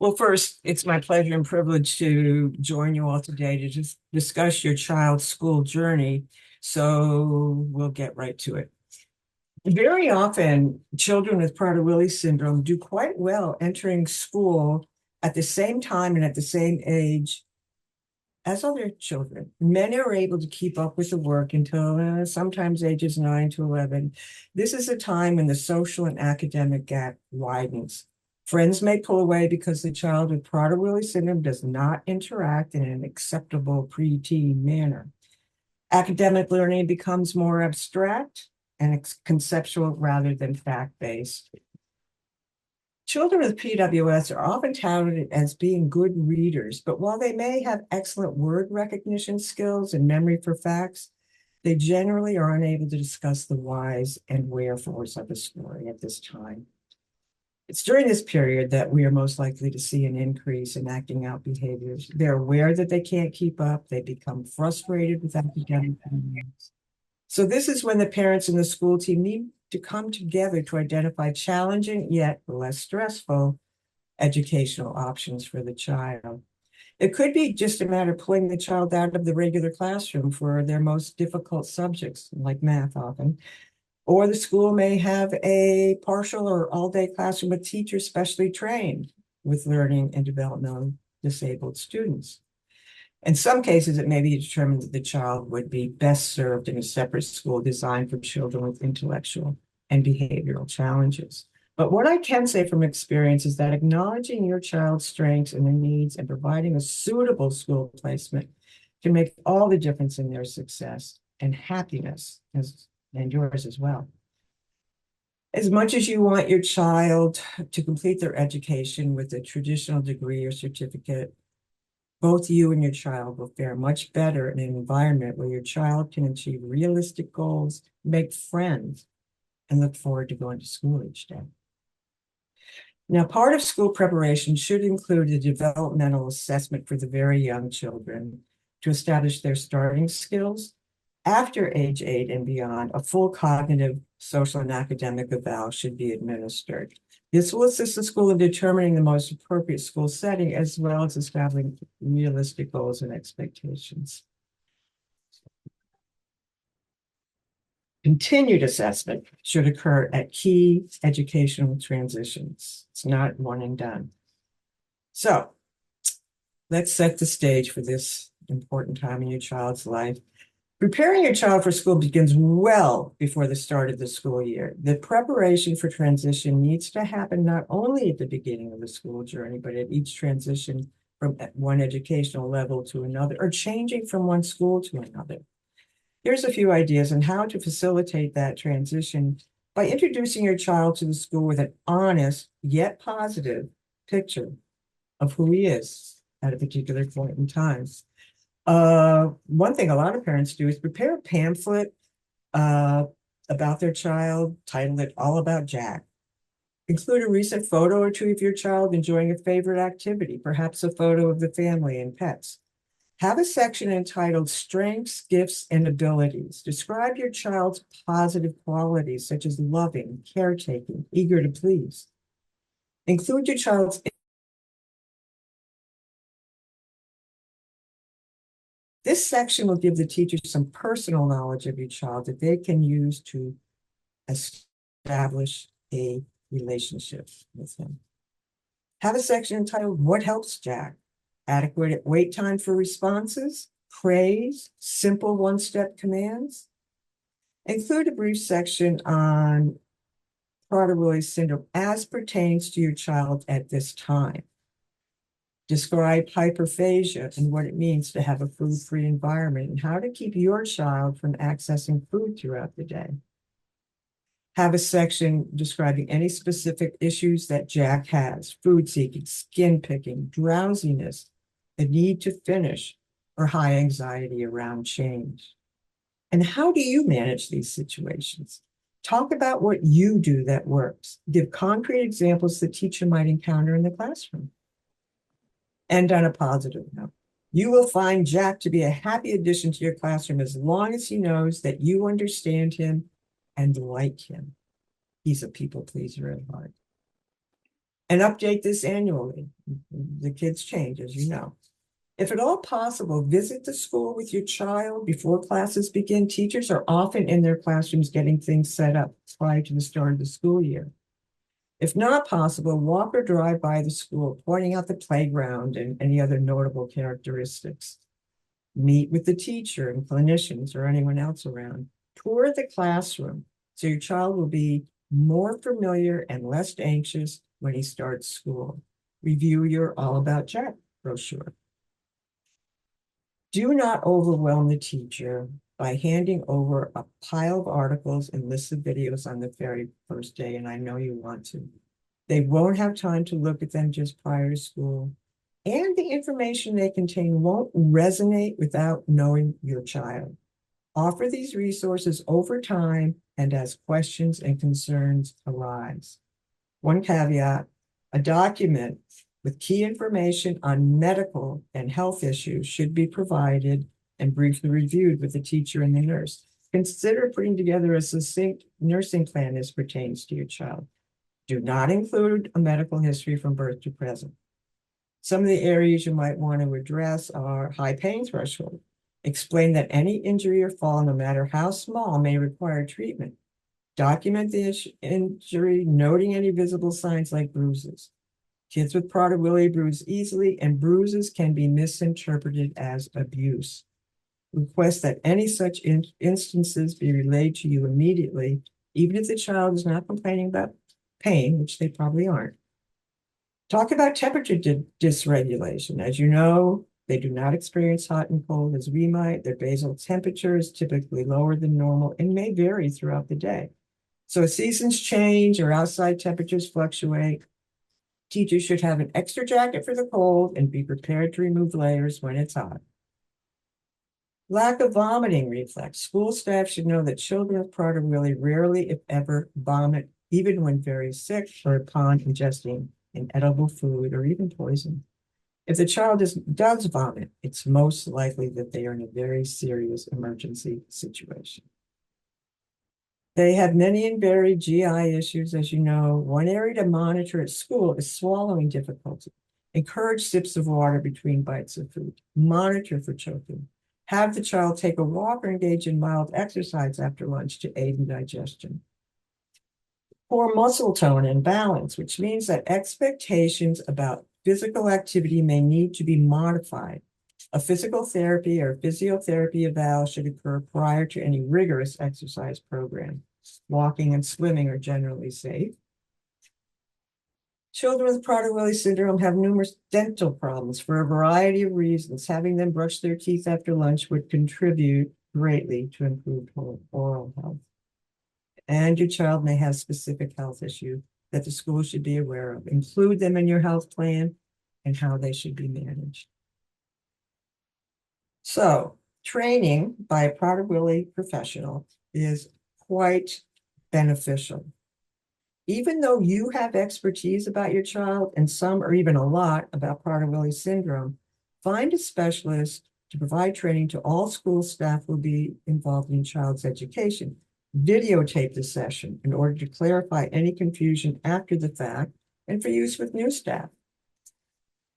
Well, first, it's my pleasure and privilege to join you all today to just discuss your child's school journey. So we'll get right to it. Very often, children with Prader-Willi syndrome do quite well entering school at the same time and at the same age as other children. Many are able to keep up with the work until sometimes ages 9 to 11. This is a time when the social and academic gap widens. Friends may pull away because the child with Prader-Willi syndrome does not interact in an acceptable preteen manner. Academic learning becomes more abstract and conceptual rather than fact-based. Children with PWS are often touted as being good readers, but while they may have excellent word recognition skills and memory for facts, they generally are unable to discuss the whys and wherefores of a story at this time. It's during this period that we are most likely to see an increase in acting out behaviors. They're aware that they can't keep up. They become frustrated with academic failures. So this is when the parents and the school team need to come together to identify challenging yet less stressful educational options for the child. It could be just a matter of pulling the child out of the regular classroom for their most difficult subjects, like math often, or the school may have a partial or all-day classroom with teachers specially trained with learning and developmental disabled students. In some cases, it may be determined that the child would be best served in a separate school designed for children with intellectual and behavioral challenges. But what I can say from experience is that acknowledging your child's strengths and their needs and providing a suitable school placement can make all the difference in their success and happiness and yours as well. As much as you want your child to complete their education with a traditional degree or certificate, both you and your child will fare much better in an environment where your child can achieve realistic goals, make friends, and look forward to going to school each day. Now, part of school preparation should include a developmental assessment for the very young children to establish their starting skills. After age 8 and beyond, a full cognitive, social, and academic eval should be administered. This will assist the school in determining the most appropriate school setting, as well as establishing realistic goals and expectations. Continued assessment should occur at key educational transitions. It's not one and done. So let's set the stage for this important time in your child's life. Preparing your child for school begins well before the start of the school year. The preparation for transition needs to happen not only at the beginning of the school journey, but at each transition from one educational level to another, or changing from one school to another. Here's a few ideas on how to facilitate that transition by introducing your child to the school with an honest yet positive picture of who he is at a particular point in time. One thing a lot of parents do is prepare a pamphlet about their child, title it All About Jack. Include a recent photo or two of your child enjoying a favorite activity, perhaps a photo of the family and pets. Have a section entitled Strengths, Gifts, and Abilities. Describe your child's positive qualities, such as loving, caretaking, eager to please. Include your child's This section will give the teacher some personal knowledge of your child that they can use to establish a relationship with him. Have a section entitled What Helps Jack? Adequate wait time for responses, praise, simple one-step commands. Include a brief section on Prader-Willi syndrome as pertains to your child at this time. Describe hyperphagia and what it means to have a food-free environment and how to keep your child from accessing food throughout the day. Have a section describing any specific issues that Jack has: food seeking, skin picking, drowsiness, the need to finish, or high anxiety around change. And how do you manage these situations? Talk about what you do that works. Give concrete examples the teacher might encounter in the classroom. And on a positive note, you will find Jack to be a happy addition to your classroom as long as he knows that you understand him and like him. He's a people pleaser at heart. and update this annually. The kids change, as you know. If at all possible, visit the school with your child before classes begin. Teachers are often in their classrooms getting things set up prior to the start of the school year. If not possible, walk or drive by the school, pointing out the playground and any other notable characteristics. Meet with the teacher and clinicians or anyone else around. Tour the classroom so your child will be more familiar and less anxious when he starts school. Review your All About Jack brochure. Do not overwhelm the teacher by handing over a pile of articles and lists of videos on the very first day, and I know you want to. They won't have time to look at them just prior to school, and the information they contain won't resonate without knowing your child. Offer these resources over time and as questions and concerns arise. One caveat, a document with key information on medical and health issues should be provided and briefly reviewed with the teacher and the nurse. Consider putting together a succinct nursing plan as pertains to your child. Do not include a medical history from birth to present. Some of the areas you might want to address are high pain threshold. Explain that any injury or fall, no matter how small, may require treatment. Document the injury, noting any visible signs like bruises. Kids with Prader-Willi bruise easily, and bruises can be misinterpreted as abuse. Request that any such instances be relayed to you immediately, even if the child is not complaining about pain, which they probably aren't. Talk about temperature dysregulation. As you know, they do not experience hot and cold as we might. Their basal temperature is typically lower than normal and may vary throughout the day. So as seasons change or outside temperatures fluctuate, teachers should have an extra jacket for the cold and be prepared to remove layers when it's hot. Lack of vomiting reflex. School staff should know that children with Prader-Willi rarely, if ever, vomit, even when very sick or upon ingesting inedible food or even poison. If the child does vomit, it's most likely that they are in a very serious emergency situation. They have many and varied GI issues, as you know. One area to monitor at school is swallowing difficulty. Encourage sips of water between bites of food. Monitor for choking. Have the child take a walk or engage in mild exercise after lunch to aid in digestion. Poor muscle tone and balance, which means that expectations about physical activity may need to be modified. A physical therapy or physiotherapy eval should occur prior to any rigorous exercise program. Walking and swimming are generally safe. Children with Prader-Willi syndrome have numerous dental problems for a variety of reasons. Having them brush their teeth after lunch would contribute greatly to improved oral health. And your child may have specific health issue that the school should be aware of. Include them in your health plan and how they should be managed. So, training by a Prader-Willi professional is quite beneficial. Even though you have expertise about your child, and some or even a lot about Prader-Willi syndrome, find a specialist to provide training to all school staff who will be involved in child's education. Videotape the session in order to clarify any confusion after the fact and for use with new staff.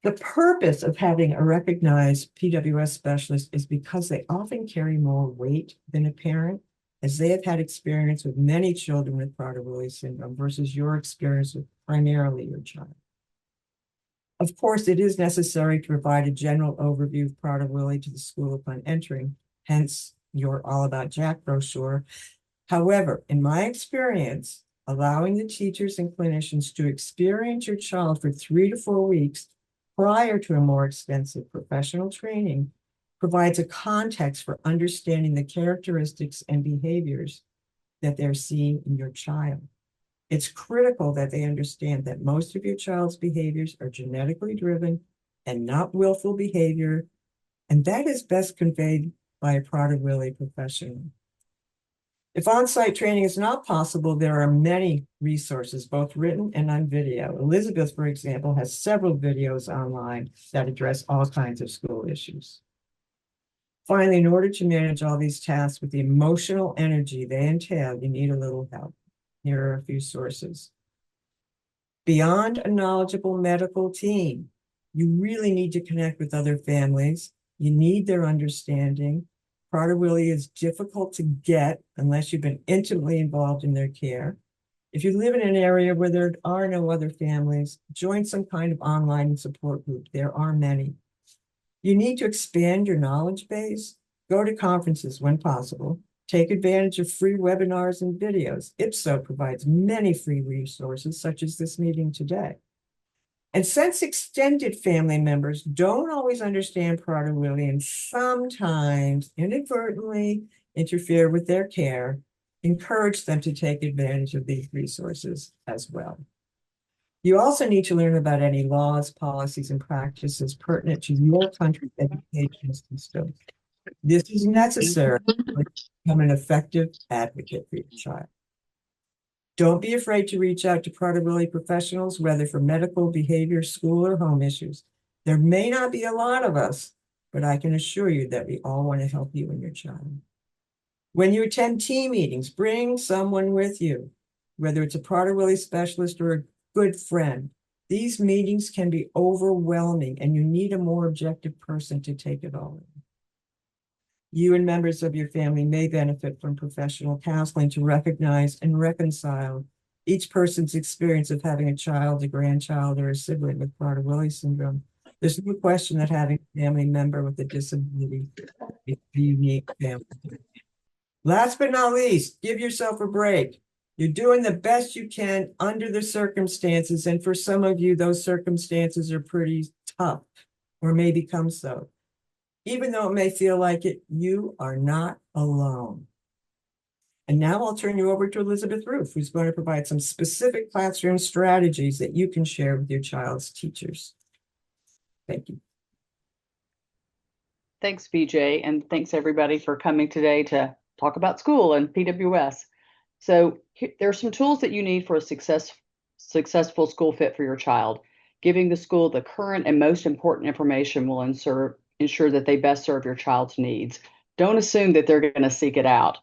The purpose of having a recognized PWS specialist is because they often carry more weight than a parent, as they have had experience with many children with Prader-Willi syndrome versus your experience with primarily your child. Of course, it is necessary to provide a general overview of Prader-Willi to the school upon entering, hence your All About Jack brochure. However, in my experience, allowing the teachers and clinicians to experience your child for 3 to 4 weeks prior to a more extensive professional training provides a context for understanding the characteristics and behaviors that they're seeing in your child. It's critical that they understand that most of your child's behaviors are genetically driven and not willful behavior, and that is best conveyed by a Prader-Willi professional. If on-site training is not possible, there are many resources, both written and on video. Elizabeth, for example, has several videos online that address all kinds of school issues. Finally, in order to manage all these tasks with the emotional energy they entail, you need a little help. Here are a few sources. Beyond a knowledgeable medical team, you really need to connect with other families. You need their understanding. Prader-Willi is difficult to get unless you've been intimately involved in their care. If you live in an area where there are no other families, join some kind of online support group. There are many. You need to expand your knowledge base. Go to conferences when possible. Take advantage of free webinars and videos. IPSO provides many free resources, such as this meeting today. And since extended family members don't always understand Prader-Willi and sometimes inadvertently interfere with their care, encourage them to take advantage of these resources as well. You also need to learn about any laws, policies, and practices pertinent to your country's education system. This is necessary to become an effective advocate for your child. Don't be afraid to reach out to Prader-Willi professionals, whether for medical, behavior, school, or home issues. There may not be a lot of us, but I can assure you that we all want to help you and your child. When you attend team meetings, bring someone with you, whether it's a Prader-Willi specialist or a good friend. These meetings can be overwhelming, and you need a more objective person to take it all in. You and members of your family may benefit from professional counseling to recognize and reconcile each person's experience of having a child, a grandchild, or a sibling with Prader-Willi syndrome. There's no question that having a family member with a disability is a unique family. Last but not least, give yourself a break. You're doing the best you can under the circumstances, and for some of you, those circumstances are pretty tough or may become so. Even though it may feel like it, you are not alone. And now I'll turn you over to Elizabeth Roof, who's going to provide some specific classroom strategies that you can share with your child's teachers. Thank you. Thanks, BJ, and thanks everybody for coming today to talk about school and PWS. So there are some tools that you need for a successful school fit for your child. Giving the school the current and most important information will ensure that they best serve your child's needs. Don't assume that they're going to seek it out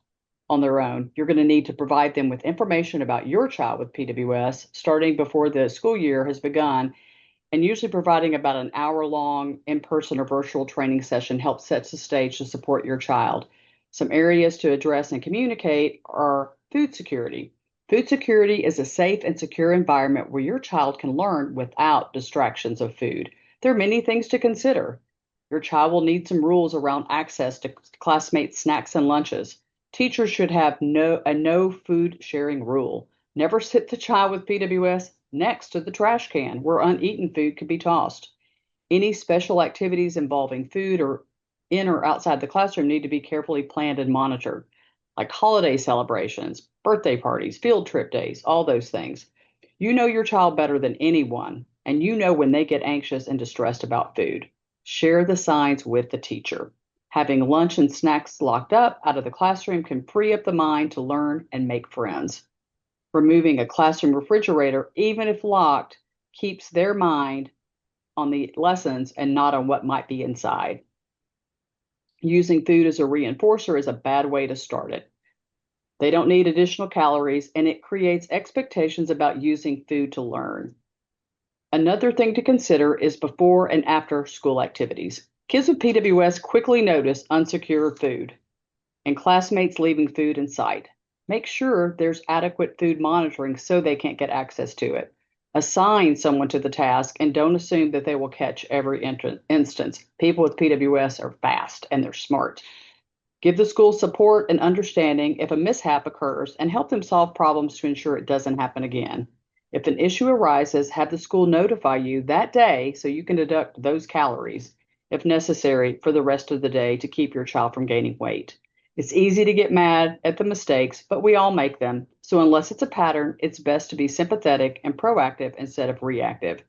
on their own. You're going to need to provide them with information about your child with PWS starting before the school year has begun, and usually providing about an hour-long in-person or virtual training session helps set the stage to support your child. Some areas to address and communicate are food security. Food security is a safe and secure environment where your child can learn without distractions of food. There are many things to consider. Your child will need some rules around access to classmates' snacks and lunches. Teachers should have no food sharing rule. Never sit the child with PWS next to the trash can where uneaten food could be tossed. Any special activities involving food or in or outside the classroom need to be carefully planned and monitored, like holiday celebrations, birthday parties, field trip days, all those things. You know your child better than anyone, and you know when they get anxious and distressed about food. Share the signs with the teacher. Having lunch and snacks locked up out of the classroom can free up the mind to learn and make friends. Removing a classroom refrigerator, even if locked, keeps their mind on the lessons and not on what might be inside. Using food as a reinforcer is a bad way to start it. They don't need additional calories, and it creates expectations about using food to learn. Another thing to consider is before and after school activities. Kids with PWS quickly notice unsecured food and classmates leaving food in sight. Make sure there's adequate food monitoring so they can't get access to it. Assign someone to the task and don't assume that they will catch every instance. People with PWS are fast and they're smart. Give the school support and understanding if a mishap occurs and help them solve problems to ensure it doesn't happen again. If an issue arises, have the school notify you that day so you can deduct those calories, if necessary, for the rest of the day to keep your child from gaining weight. It's easy to get mad at the mistakes, but we all make them. So unless it's a pattern, it's best to be sympathetic and proactive instead of reactive.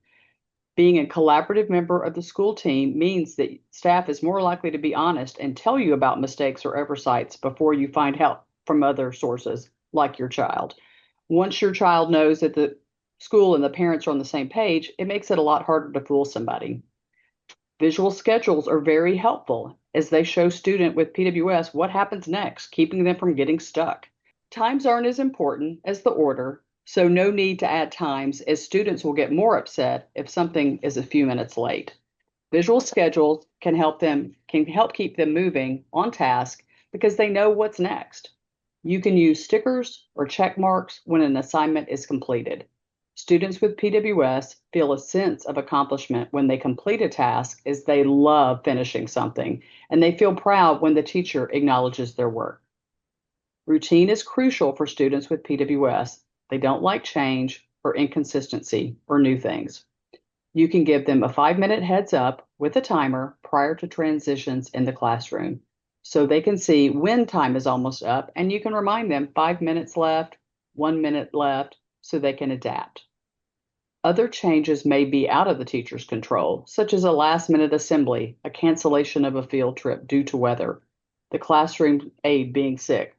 Being a collaborative member of the school team means that staff is more likely to be honest and tell you about mistakes or oversights before you find help from other sources, like your child. Once your child knows that the school and the parents are on the same page, it makes it a lot harder to fool somebody. Visual schedules are very helpful as they show student with PWS what happens next, keeping them from getting stuck. Times aren't as important as the order. So no need to add times, as students will get more upset if something is a few minutes late. Visual schedules can help keep them moving on task because they know what's next. You can use stickers or check marks when an assignment is completed. Students with PWS feel a sense of accomplishment when they complete a task as they love finishing something, and they feel proud when the teacher acknowledges their work. Routine is crucial for students with PWS. They don't like change or inconsistency or new things. You can give them a 5-minute heads up with a timer prior to transitions in the classroom so they can see when time is almost up, and you can remind them 5 minutes left, 1 minute left, so they can adapt. Other changes may be out of the teacher's control, such as a last minute assembly, a cancellation of a field trip due to weather, the classroom aide being sick.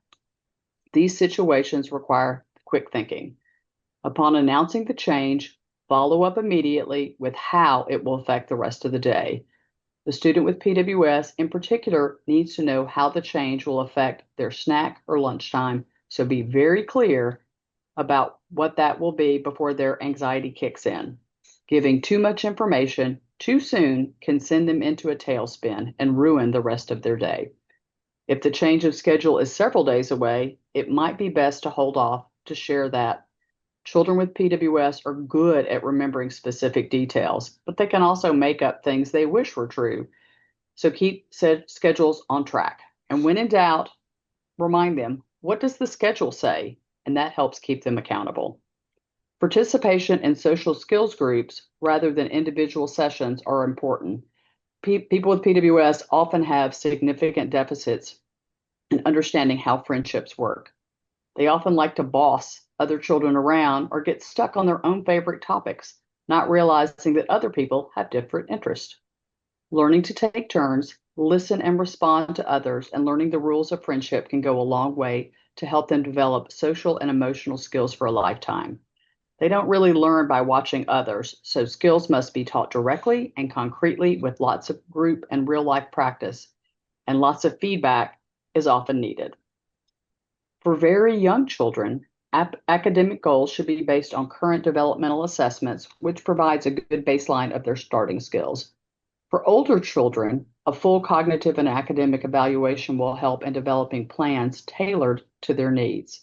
These situations require quick thinking. Upon announcing the change, follow up immediately with how it will affect the rest of the day. The student with PWS in particular needs to know how the change will affect their snack or lunchtime, so be very clear about what that will be before their anxiety kicks in. Giving too much information too soon can send them into a tailspin and ruin the rest of their day. If the change of schedule is several days away, it might be best to hold off to share that. Children with PWS are good at remembering specific details, but they can also make up things they wish were true. So keep said schedules on track. And when in doubt, remind them, what does the schedule say? And that helps keep them accountable. Participation in social skills groups rather than individual sessions are important. People with PWS often have significant deficits in understanding how friendships work. They often like to boss other children around or get stuck on their own favorite topics, not realizing that other people have different interests. Learning to take turns, listen and respond to others, and learning the rules of friendship can go a long way to help them develop social and emotional skills for a lifetime. They don't really learn by watching others, so skills must be taught directly and concretely with lots of group and real life practice, and lots of feedback is often needed. For very young children, academic goals should be based on current developmental assessments, which provides a good baseline of their starting skills. For older children, a full cognitive and academic evaluation will help in developing plans tailored to their needs.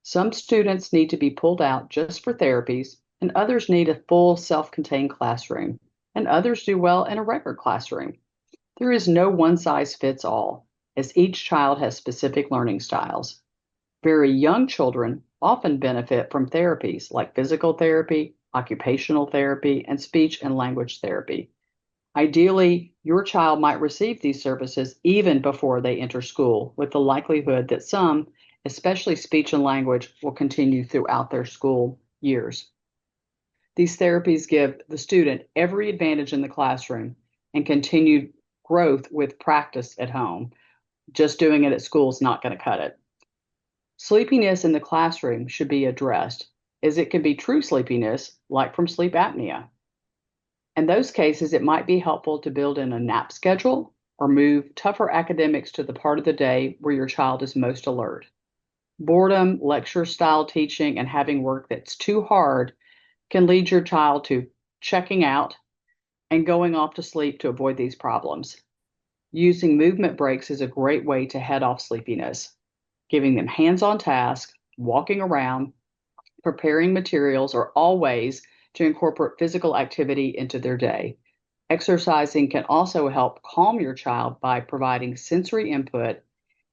Some students need to be pulled out just for therapies, and others need a full self-contained classroom, and others do well in a regular classroom. There is no one size fits all, as each child has specific learning styles. Very young children often benefit from therapies like physical therapy, occupational therapy, and speech and language therapy. Ideally, your child might receive these services even before they enter school, with the likelihood that some, especially speech and language, will continue throughout their school years. These therapies give the student every advantage in the classroom and continued growth with practice at home. Just doing it at school is not going to cut it. Sleepiness in the classroom should be addressed, as it can be true sleepiness, like from sleep apnea. In those cases, it might be helpful to build in a nap schedule or move tougher academics to the part of the day where your child is most alert. Boredom, lecture style teaching, and having work that's too hard can lead your child to checking out and going off to sleep to avoid these problems. Using movement breaks is a great way to head off sleepiness. Giving them hands-on tasks, walking around, preparing materials are all ways to incorporate physical activity into their day. Exercising can also help calm your child by providing sensory input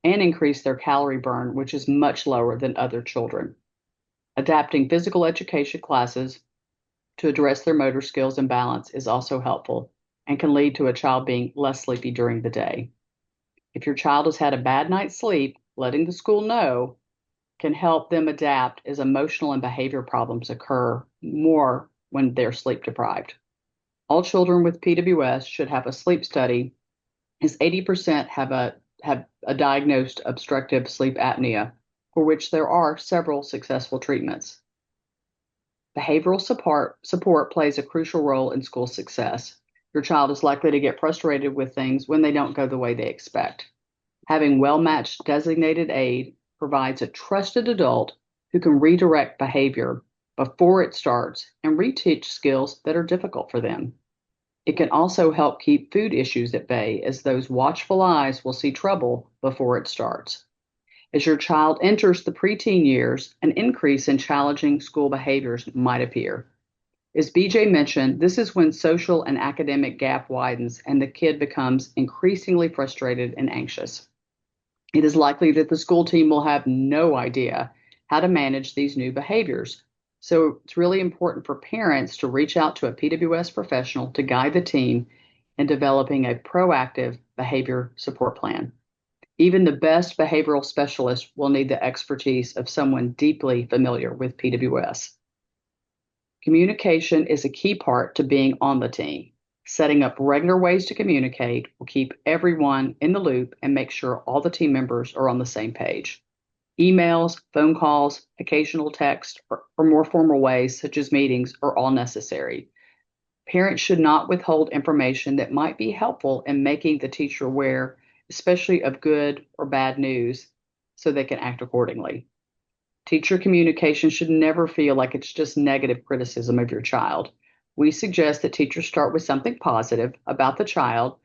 and increase their calorie burn, which is much lower than other children. Adapting physical education classes to address their motor skills and balance is also helpful and can lead to a child being less sleepy during the day. If your child has had a bad night's sleep, letting the school know can help them adapt, as emotional and behavior problems occur more when they're sleep deprived. All children with PWS should have a sleep study, as 80% have a diagnosed obstructive sleep apnea, for which there are several successful treatments. Behavioral support plays a crucial role in school success. Your child is likely to get frustrated with things when they don't go the way they expect. Having well-matched designated aid provides a trusted adult who can redirect behavior before it starts and reteach skills that are difficult for them. It can also help keep food issues at bay, as those watchful eyes will see trouble before it starts. As your child enters the preteen years, an increase in challenging school behaviors might appear. As BJ mentioned, this is when social and academic gap widens and the kid becomes increasingly frustrated and anxious. It is likely that the school team will have no idea how to manage these new behaviors. So it's really important for parents to reach out to a PWS professional to guide the team in developing a proactive behavior support plan. Even the best behavioral specialist will need the expertise of someone deeply familiar with PWS. Communication is a key part to being on the team. Setting up regular ways to communicate will keep everyone in the loop and make sure all the team members are on the same page. Emails, phone calls, occasional text, or more formal ways, such as meetings, are all necessary. Parents should not withhold information that might be helpful in making the teacher aware, especially of good or bad news, so they can act accordingly. Teacher communication should never feel like it's just negative criticism of your child. We suggest that teachers start with something positive about the child,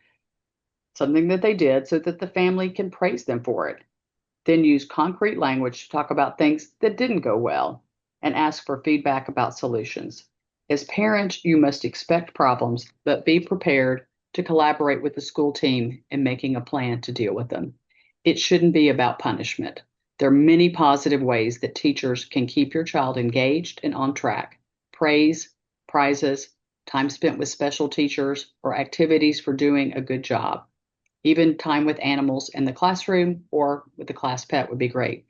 something that they did, so that the family can praise them for it. Then use concrete language to talk about things that didn't go well and ask for feedback about solutions. As parents, you must expect problems, but be prepared to collaborate with the school team in making a plan to deal with them. It shouldn't be about punishment. There are many positive ways that teachers can keep your child engaged and on track. Praise, prizes, time spent with special teachers, or activities for doing a good job. Even time with animals in the classroom or with the class pet would be great.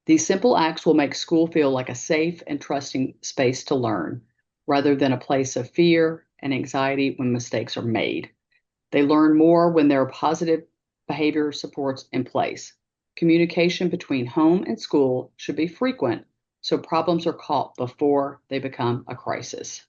These simple acts will make school feel like a safe and trusting space to learn, rather than a place of fear and anxiety when mistakes are made. They learn more when there are positive behavior supports in place. Communication between home and school should be frequent, so problems are caught before they become a crisis.